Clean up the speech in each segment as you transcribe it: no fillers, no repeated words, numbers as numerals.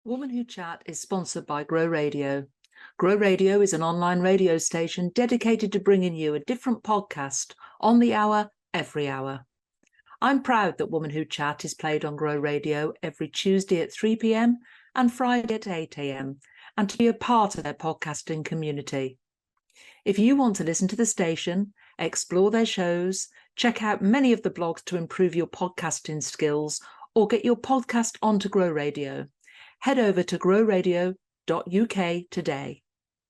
Woman Who Chat is sponsored by Grow Radio. Grow Radio is an online radio station dedicated to bringing you a different podcast on the hour, every hour. I'm proud that Woman Who Chat is played on Grow Radio every Tuesday at 3 p.m. and Friday at 8 a.m. and to be a part of their podcasting community. If you want to listen to the station, explore their shows, check out many of the blogs to improve your podcasting skills, or get your podcast onto Grow Radio, head over to growradio.uk today.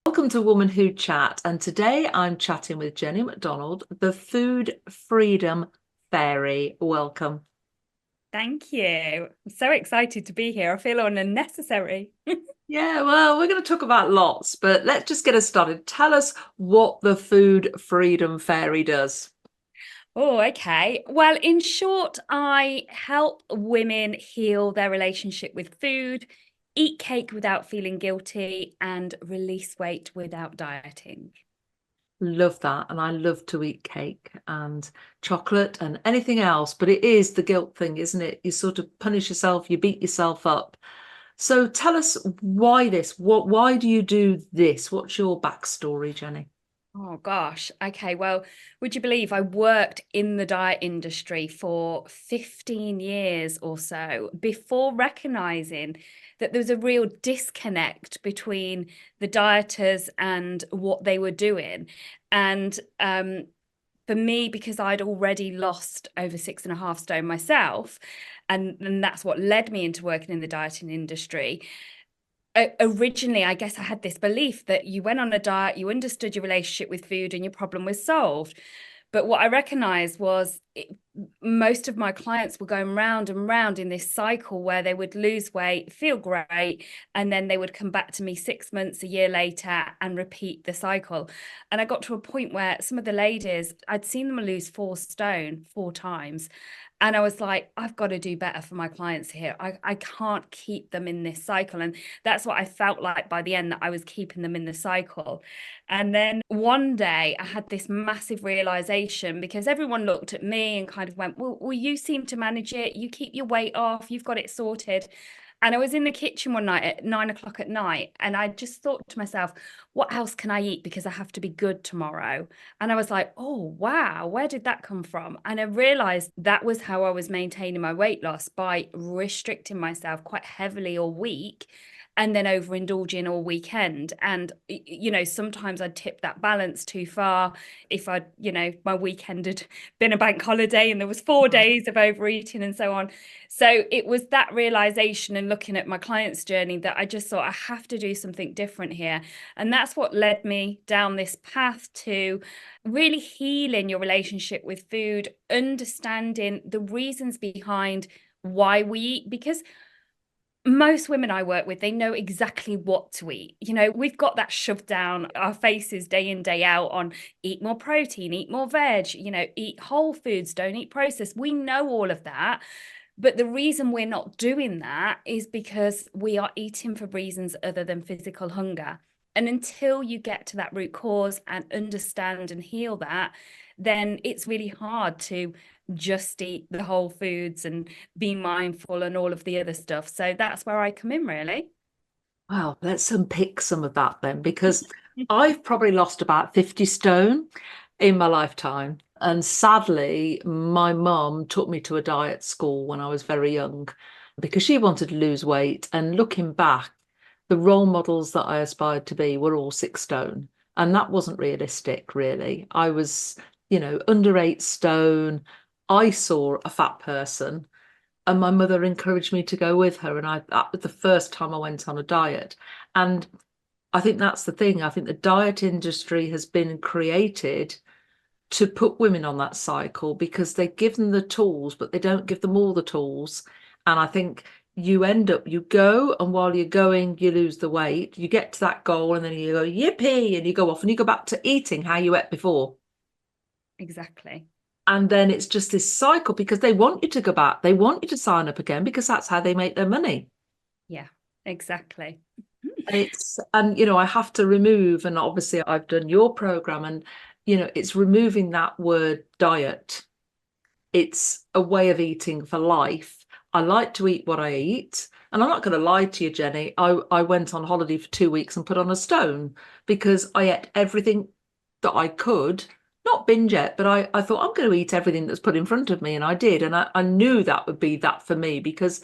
Welcome to Woman Who Chat, and today I'm chatting with Jenny McDonald, the Food Freedom Fairy. Welcome. Thank you. I'm so excited to be here. I feel unnecessary. Yeah, well, we're going to talk about lots, but let's just get us started. Tell us what the Food Freedom Fairy does. Oh, okay. Well, in short, I help women heal their relationship with food, eat cake without feeling guilty, and release weight without dieting. Love that. And I love to eat cake and chocolate and anything else, but it is the guilt thing, isn't it? You sort of punish yourself, you beat yourself up. So tell us why this? Why do you do this? What's your backstory, Jenny? Oh gosh. Okay. Well, would you believe I worked in the diet industry for 15 years or so before recognizing that there was a real disconnect between the dieters and what they were doing. And for me, because I'd already lost over 6.5 stone myself, and that's what led me into working in the dieting industry. Originally, I guess I had this belief that you went on a diet, you understood your relationship with food, and your problem was solved. But what I recognized was most of my clients were going round and round in this cycle where they would lose weight, feel great, and then they would come back to me 6 months, a year later, and repeat the cycle. And I got to a point where some of the ladies, I'd seen them lose 4 stone 4 times. And I was like, I've got to do better for my clients here. I can't keep them in this cycle. And that's what I felt like by the end, that I was keeping them in the cycle. And then one day I had this massive realization, because everyone looked at me and kind of went, well, you seem to manage it. You keep your weight off. You've got it sorted. And I was in the kitchen one night at 9 o'clock at night, and I just thought to myself, what else can I eat? Because I have to be good tomorrow. And I was like, oh, wow, where did that come from? And I realized that was how I was maintaining my weight loss, by restricting myself quite heavily all week and then overindulging all weekend. And, sometimes I'd tip that balance too far. If my weekend had been a bank holiday and there was 4 days of overeating and so on. So it was that realization and looking at my client's journey that I just thought, I have to do something different here. And that's what led me down this path to really healing your relationship with food, understanding the reasons behind why we eat, because most women I work with, they know exactly what to eat. We've got that shoved down our faces day in, day out on eat more protein, eat more veg, eat whole foods, don't eat processed. We know all of that. But the reason we're not doing that is because we are eating for reasons other than physical hunger. And until you get to that root cause and understand and heal that, then it's really hard to just eat the whole foods and be mindful and all of the other stuff. So that's where I come in, really. Well, let's unpick some of that then, because I've probably lost about 50 stone in my lifetime. And sadly, my mum took me to a diet school when I was very young because she wanted to lose weight. And looking back, the role models that I aspired to be were all 6 stone. And that wasn't realistic, really. I was, under 8 stone. I saw a fat person and my mother encouraged me to go with her. And that was the first time I went on a diet. And I think that's the thing. I think the diet industry has been created to put women on that cycle because they give them the tools, but they don't give them all the tools. And I think you go, and while you're going, you lose the weight. You get to that goal and then you go, yippee, and you go off and you go back to eating how you ate before. Exactly. And then it's just this cycle because they want you to go back. They want you to sign up again because that's how they make their money. Yeah, exactly. I have to remove, and obviously I've done your program, and, it's removing that word diet. It's a way of eating for life. I like to eat what I eat. And I'm not going to lie to you, Jenny. I went on holiday for 2 weeks and put on a stone because I ate everything that I could, not binge it, but I thought I'm going to eat everything that's put in front of me. And I did. And I knew that would be that for me because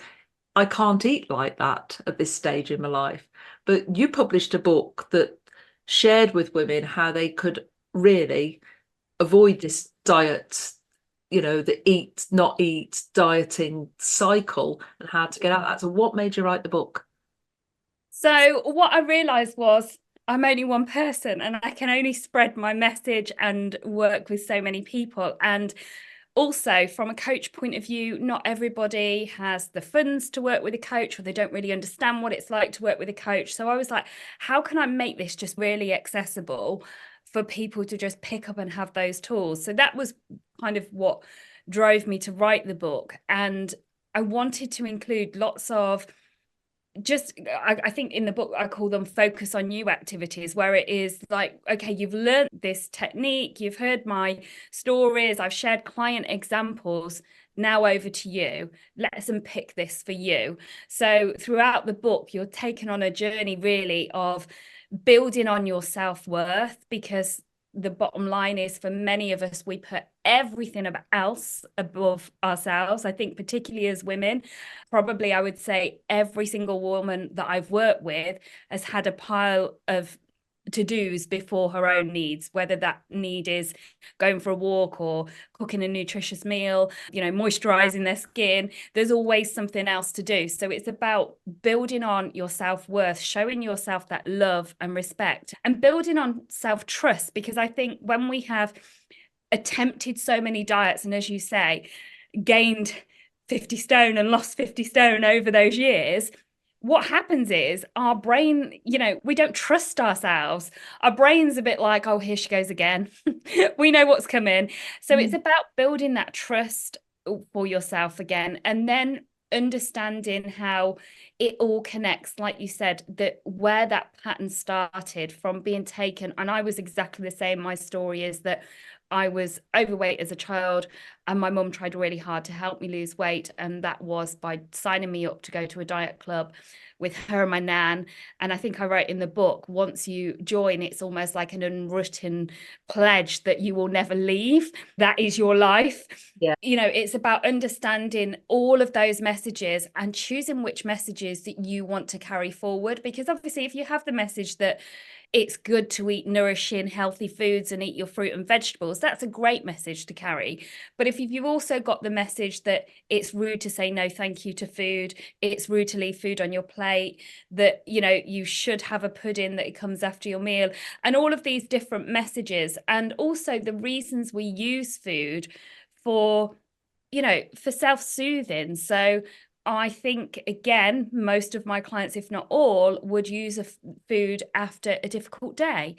I can't eat like that at this stage in my life. But you published a book that shared with women how they could really avoid this diet, the eat, not eat, dieting cycle and how to get out of that. So what made you write the book? So what I realized was I'm only one person and I can only spread my message and work with so many people. And also, from a coach point of view, not everybody has the funds to work with a coach, or they don't really understand what it's like to work with a coach. So I was like, how can I make this just really accessible for people to just pick up and have those tools? So that was kind of what drove me to write the book. And I wanted to include lots of I think in the book I call them focus on you activities, where it is like, okay, you've learned this technique, you've heard my stories, I've shared client examples, now over to you. Let's unpick this for you. So throughout the book, you're taken on a journey really of building on your self-worth, because the bottom line is, for many of us, we put everything else above ourselves. I think particularly as women, probably I would say every single woman that I've worked with has had a pile of to-dos before her own needs, whether that need is going for a walk or cooking a nutritious meal, moisturizing their skin. There's always something else to do. So it's about building on your self-worth, showing yourself that love and respect, and building on self-trust, because I think when we have attempted so many diets and, as you say, gained 50 stone and lost 50 stone over those years, what happens is our brain, we don't trust ourselves. Our brain's a bit like, oh, here she goes again. We know what's coming. So it's about building that trust for yourself again, and then understanding how it all connects, like you said, that where that pattern started from being taken. And I was exactly the same. My story is that I was overweight as a child, and my mum tried really hard to help me lose weight. And that was by signing me up to go to a diet club with her and my nan. And I think I wrote in the book, once you join, it's almost like an unwritten pledge that you will never leave. That is your life. Yeah. It's about understanding all of those messages and choosing which messages that you want to carry forward. Because obviously, if you have the message that it's good to eat nourishing, healthy foods and eat your fruit and vegetables, that's a great message to carry. But if you've also got the message that it's rude to say no thank you to food, it's rude to leave food on your plate, that you should have a pudding, that it comes after your meal, and all of these different messages, and also the reasons we use food for self-soothing. So I think, again, most of my clients, if not all, would use food after a difficult day.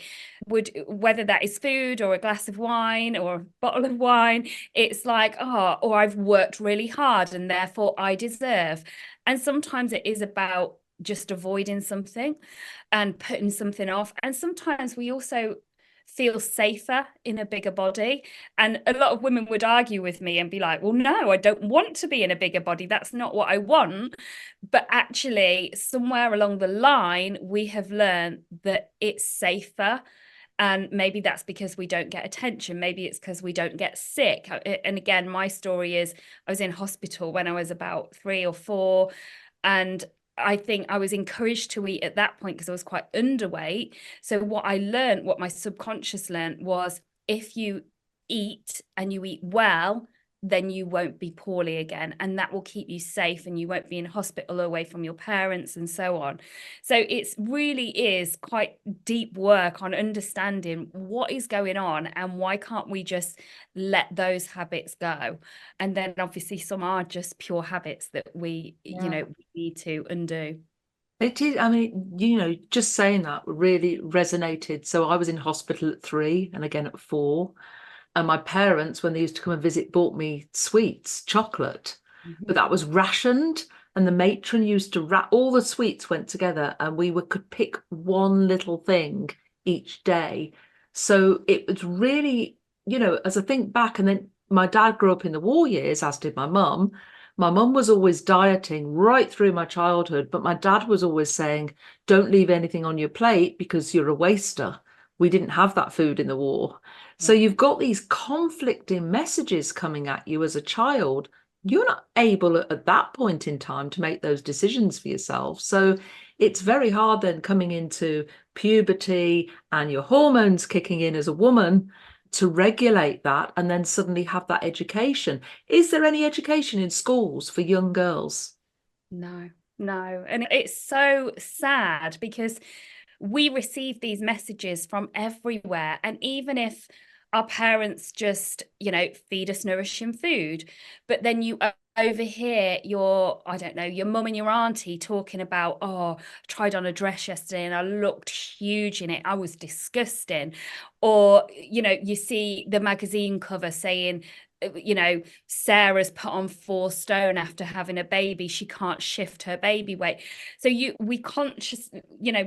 Whether that is food or a glass of wine or a bottle of wine, it's like, or I've worked really hard and therefore I deserve. And sometimes it is about just avoiding something and putting something off. And sometimes we also feel safer in a bigger body. And a lot of women would argue with me and be like, well, no, I don't want to be in a bigger body. That's not what I want. But actually, somewhere along the line, we have learned that it's safer. And maybe that's because we don't get attention. Maybe it's because we don't get sick. And again, my story is I was in hospital when I was about 3 or 4. And I think I was encouraged to eat at that point because I was quite underweight. So what I learned, what my subconscious learned, was if you eat and you eat well, then you won't be poorly again. And that will keep you safe and you won't be in hospital away from your parents and so on. So it really is quite deep work on understanding what is going on and why can't we just let those habits go. And then obviously some are just pure habits that we need to undo. It is, I mean, just saying that really resonated. So I was in hospital at 3 and again at 4. And my parents, when they used to come and visit, bought me sweets, chocolate, but that was rationed. And the matron used to wrap, all the sweets went together and could pick one little thing each day. So it was really, as I think back, and then my dad grew up in the war years, as did my mum. My mum was always dieting right through my childhood, but my dad was always saying, don't leave anything on your plate because you're a waster. We didn't have that food in the war. So Yeah. you've got these conflicting messages coming at you as a child. You're not able at that point in time to make those decisions for yourself. So it's very hard then coming into puberty and your hormones kicking in as a woman to regulate that and then suddenly have that education. Is there any education in schools for young girls? No, no. And it's so sad because we receive these messages from everywhere. And even if our parents just, feed us nourishing food, but then you overhear your, I don't know, your mum and your auntie talking about, oh, I tried on a dress yesterday and I looked huge in it. I was disgusting. Or, you see the magazine cover saying, Sarah's put on 4 stone after having a baby. She can't shift her baby weight. So we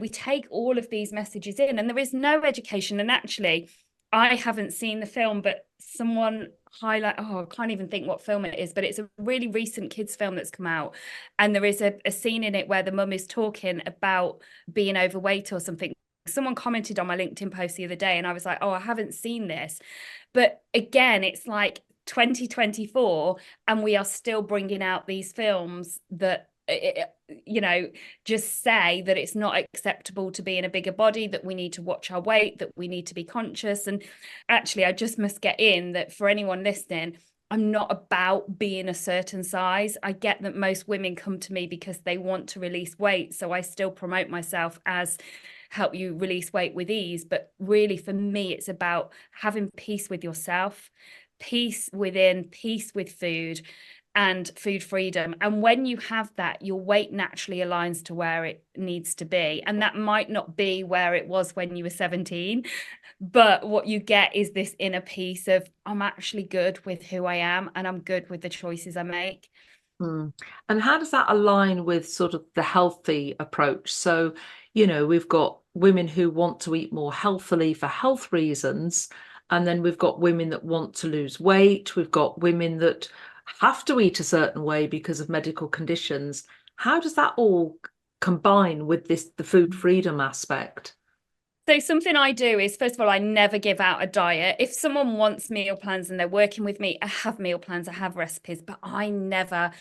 take all of these messages in, and there is no education. And actually, I haven't seen the film, but someone I can't even think what film it is, but it's a really recent kids film that's come out. And there is a scene in it where the mum is talking about being overweight or something. Someone commented on my LinkedIn post the other day, and I was like, oh, I haven't seen this. But again, it's like 2024 and we are still bringing out these films that just say that it's not acceptable to be in a bigger body, that we need to watch our weight, that we need to be conscious. And actually, I just must get in that for anyone listening, I'm not about being a certain size. I get that most women come to me because they want to release weight, so I still promote myself as help you release weight with ease. But really, for me, it's about having peace with yourself, peace within, peace with food, and food freedom. And when you have that, your weight naturally aligns to where it needs to be. And that might not be where it was when you were 17, but what you get is this inner peace of, I'm actually good with who I am and I'm good with the choices I make. Mm. And how does that align with sort of the healthy approach? So, we've got women who want to eat more healthily for health reasons, and then we've got women that want to lose weight. We've got women that have to eat a certain way because of medical conditions. How does that all combine with the food freedom aspect? So something I do is, first of all, I never give out a diet. If someone wants meal plans and they're working with me, I have meal plans, I have recipes, but I never,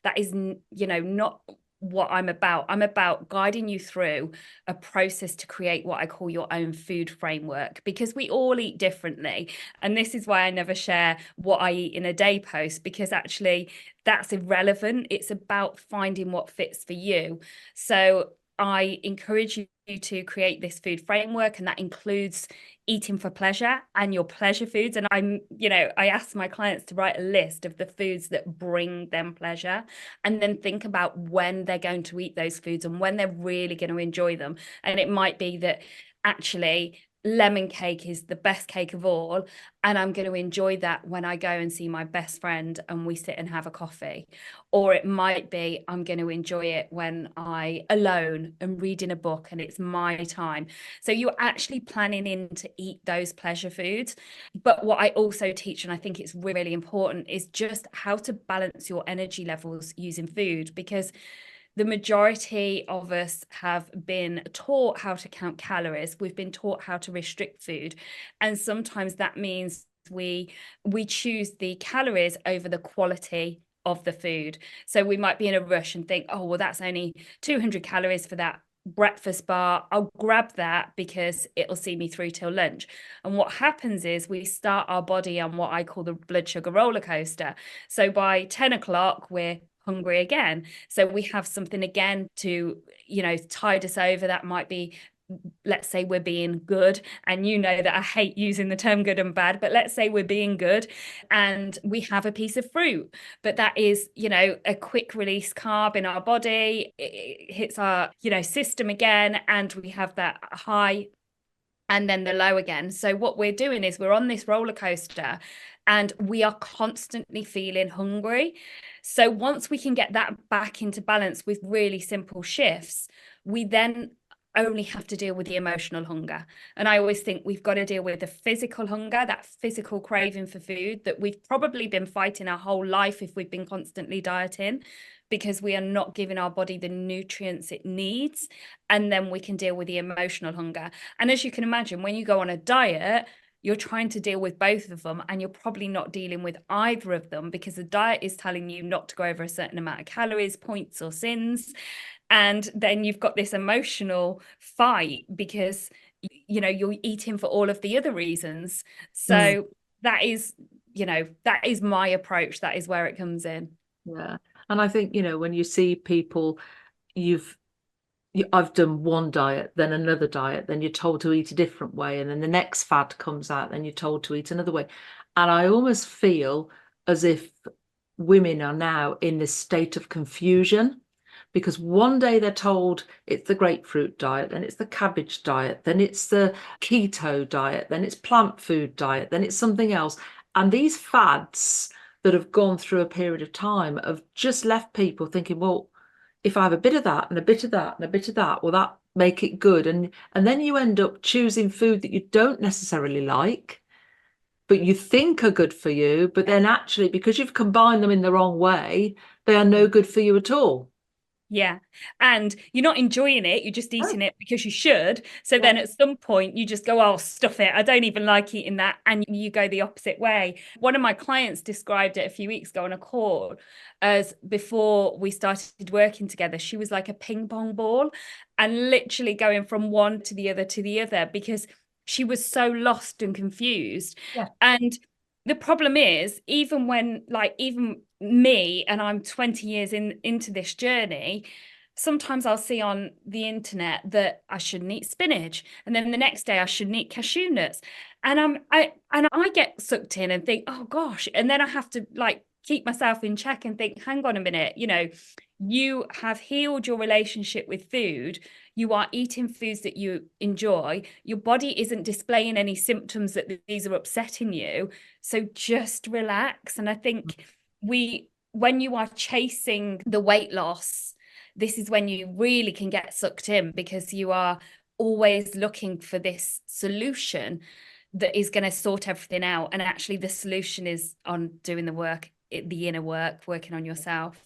that is, not what I'm about. I'm about guiding you through a process to create what I call your own food framework, because we all eat differently. And this is why I never share what I eat in a day post, because actually that's irrelevant. It's about finding what fits for you. So I encourage you to create this food framework, and that includes eating for pleasure and your pleasure foods. And I ask my clients to write a list of the foods that bring them pleasure, and then think about when they're going to eat those foods and when they're really going to enjoy them. And it might be that actually lemon cake is the best cake of all, and I'm going to enjoy that when I go and see my best friend and we sit and have a coffee. Or it might be I'm going to enjoy it when I alone am reading a book and it's my time. So you're actually planning in to eat those pleasure foods. But what I also teach, and I think it's really important, is just how to balance your energy levels using food, because the majority of us have been taught how to count calories. We've been taught how to restrict food. And sometimes that means we choose the calories over the quality of the food. So we might be in a rush and think, oh, well, that's only 200 calories for that breakfast bar. I'll grab that because it'll see me through till lunch. And what happens is we start our body on what I call the blood sugar roller coaster. So by 10 o'clock, we're hungry again. So we have something again to, tide us over. That might be, let's say we're being good, and that I hate using the term good and bad, but let's say we're being good and we have a piece of fruit, but that is, a quick release carb in our body. It hits our, system again, and we have that high and then the low again. So what we're doing is we're on this roller coaster and we are constantly feeling hungry. So once we can get that back into balance with really simple shifts, we then only have to deal with the emotional hunger. And I always think we've got to deal with the physical hunger, that physical craving for food that we've probably been fighting our whole life if we've been constantly dieting, because we are not giving our body the nutrients it needs. And then we can deal with the emotional hunger. And as you can imagine, when you go on a diet, you're trying to deal with both of them, and you're probably not dealing with either of them, because the diet is telling you not to go over a certain amount of calories, points, or sins. And then you've got this emotional fight because, you know, you're eating for all of the other reasons. So that is, you know, that is my approach. That is where it comes in. Yeah. And I think, you know, when you see people, I've done one diet, then another diet, then you're told to eat a different way, and then the next fad comes out, then you're told to eat another way. And I almost feel as if women are now in this state of confusion, because one day they're told it's the grapefruit diet, then it's the cabbage diet, then it's the keto diet, then it's plant food diet, then it's something else. And these fads that have gone through a period of time have just left people thinking, well, if I have a bit of that and a bit of that and a bit of that, will that make it good? And then you end up choosing food that you don't necessarily like, but you think are good for you, but then actually, because you've combined them in the wrong way, they are no good for you at all. Yeah. And you're not enjoying it. You're just eating it because you should. So Yeah. then at some point you just go, oh, stuff it. I don't even like eating that. And you go the opposite way. One of my clients described it a few weeks ago on a call as, before we started working together, she was like a ping pong ball and literally going from one to the other because she was so lost and confused. Yeah. And the problem is, even when, like, even me, and I'm 20 years into this journey, sometimes I'll see on the internet that I shouldn't eat spinach, and then the next day I shouldn't eat cashew nuts, and I get sucked in and think, oh gosh, and then I have to like keep myself in check and think, hang on a minute, you know, you have healed your relationship with food. You are eating foods that you enjoy. Your body isn't displaying any symptoms that these are upsetting you. So just relax. And I think when you are chasing the weight loss, this is when you really can get sucked in, because you are always looking for this solution that is going to sort everything out. And actually the solution is on doing the work, the inner work, working on yourself.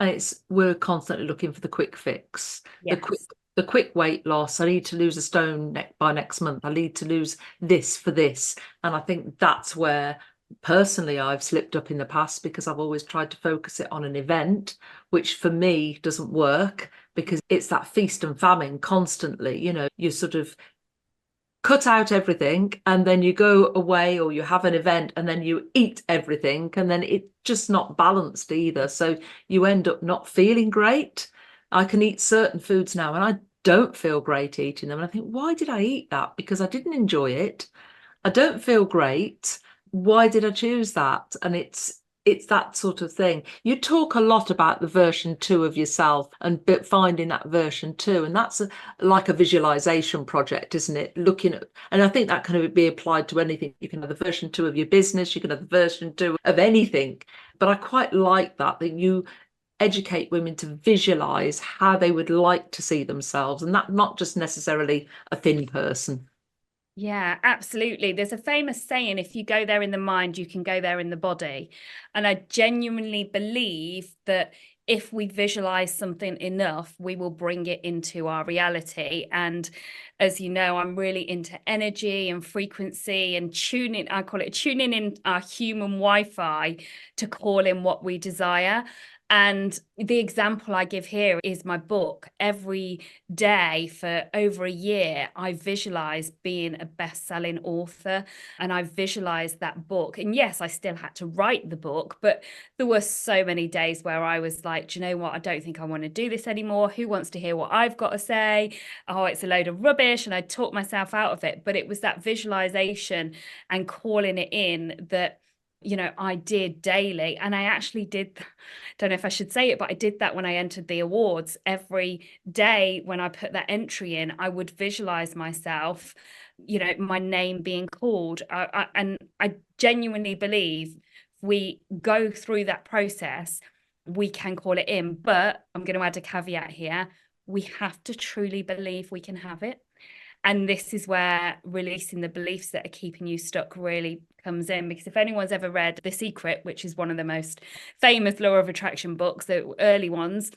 And we're constantly looking for the quick fix, Yes. the quick weight loss. I need to lose a stone by next month. I need to lose this for this. And I think that's where personally I've slipped up in the past, because I've always tried to focus it on an event, which for me doesn't work, because it's that feast and famine constantly. You know, you sort of cut out everything and then you go away, or you have an event and then you eat everything, and then it's just not balanced either. So you end up not feeling great. I can eat certain foods now and I don't feel great eating them, and I think, why did I eat that? Because I didn't enjoy it. I don't feel great. Why did I choose that? And it's that sort of thing. You talk a lot about the version 2 of yourself and finding that version 2, and that's like a visualization project, isn't it? Looking at, and I think that can be applied to anything. You can have the version 2 of your business, you can have the version 2 of anything. But I quite like that you educate women to visualize how they would like to see themselves, and that not just necessarily a thin person. Yeah, absolutely. There's a famous saying, if you go there in the mind, you can go there in the body. And I genuinely believe that if we visualize something enough, we will bring it into our reality. And as you know, I'm really into energy and frequency and tuning. I call it tuning in our human Wi-Fi to call in what we desire. And the example I give here is my book. Every day for over a year, I visualized being a best-selling author, and I visualized that book. And yes, I still had to write the book, but there were so many days where I was like, do you know what? I don't think I want to do this anymore. Who wants to hear what I've got to say? Oh, it's a load of rubbish. And I talked myself out of it. But it was that visualization and calling it in that, you know, I did daily. And I actually did, don't know if I should say it, but I did that when I entered the awards. Every day when I put that entry in, I would visualize myself, you know, my name being called. And I genuinely believe we go through that process, we can call it in. But I'm going to add a caveat here. we have to truly believe we can have it. And this is where releasing the beliefs that are keeping you stuck really comes in. Because if anyone's ever read The Secret, which is one of the most famous law of attraction books, the early ones,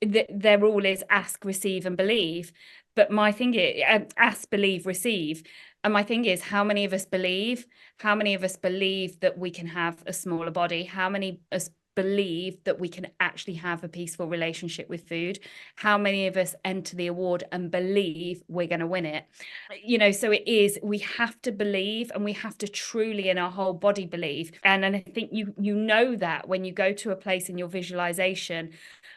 their rule is ask, receive, and believe. But my thing is ask, believe, receive. And my thing is, how many of us believe? How many of us believe that we can have a smaller body? How many of us believe that we can actually have a peaceful relationship with food? How many of us enter the award and believe we're going to win it? So it is, we have to believe, and we have to truly in our whole body believe. And I think you know that when you go to a place in your visualization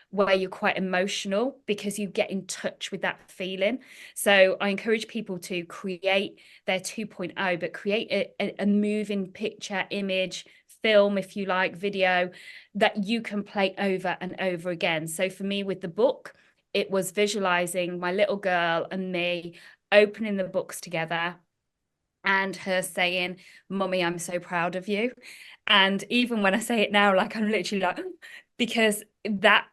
where you're quite emotional, because you get in touch with that feeling. So I encourage people to create their 2.0, but create a moving picture, image, film, if you like, video that you can play over and over again. So for me with the book, it was visualizing my little girl and me opening the books together and her saying, "Mummy, I'm so proud of you." And even when I say it now, like I'm literally like, because that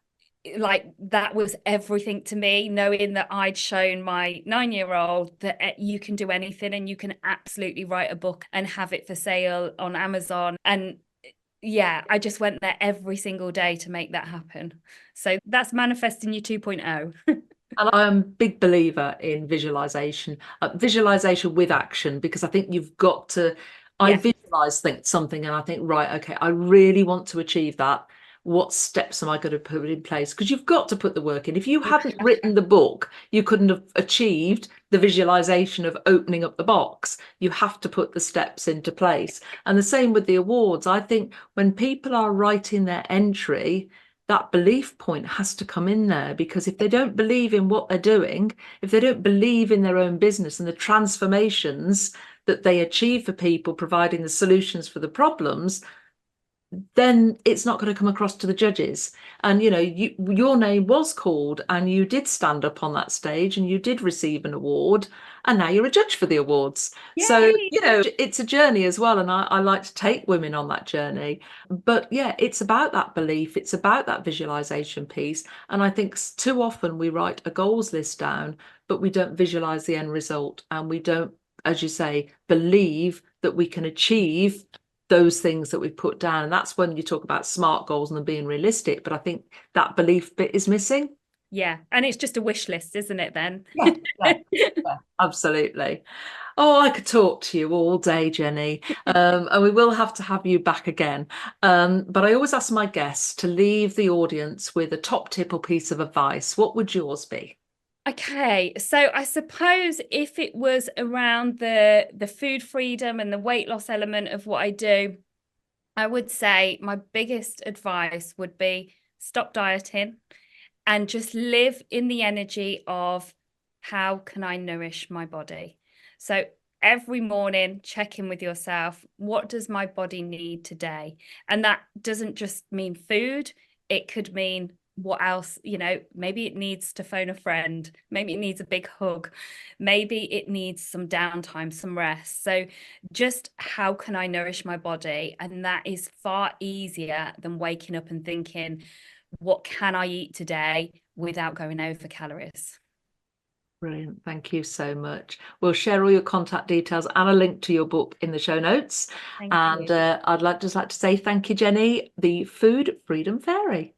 was everything to me, knowing that I'd shown my 9-year-old that you can do anything, and you can absolutely write a book and have it for sale on Amazon. And yeah, I just went there every single day to make that happen. So that's manifesting your 2.0. And I'm a big believer in visualization, visualization with action, because I think you've got to, I visualize something and I think, right, okay, I really want to achieve that. What steps am I going to put in place? Because you've got to put the work in. If you hadn't written the book, you couldn't have achieved the visualization of opening up the box. You have to put the steps into place. And the same with the awards. I think when people are writing their entry, that belief point has to come in there, because if they don't believe in what they're doing, if they don't believe in their own business and the transformations that they achieve for people, providing the solutions for the problems, then it's not going to come across to the judges. And your name was called and you did stand up on that stage and you did receive an award, and now you're a judge for the awards. Yay! So it's a journey as well, and I like to take women on that journey. But yeah, it's about that belief, it's about that visualization piece. And I think too often we write a goals list down, but we don't visualize the end result, and we don't, as you say, believe that we can achieve those things that we've put down. And that's when you talk about SMART goals and them being realistic. But I think that belief bit is missing. Yeah. And it's just a wish list, isn't it then? Yeah, absolutely. Oh, I could talk to you all day, Jenny. And we will have to have you back again. But I always ask my guests to leave the audience with a top tip or piece of advice. What would yours be? Okay, so I suppose if it was around the food freedom and the weight loss element of what I do, I would say my biggest advice would be stop dieting and just live in the energy of how can I nourish my body? So every morning, check in with yourself. What does my body need today? And that doesn't just mean food. It could mean what else, maybe it needs to phone a friend, maybe it needs a big hug, maybe it needs some downtime, some rest. So just how can I nourish my body? And that is far easier than waking up and thinking, what can I eat today, without going over calories. Brilliant. Thank you so much. We'll share all your contact details and a link to your book in the show notes. Thank you. I'd like to say thank you, Jenny, the Food Freedom Fairy.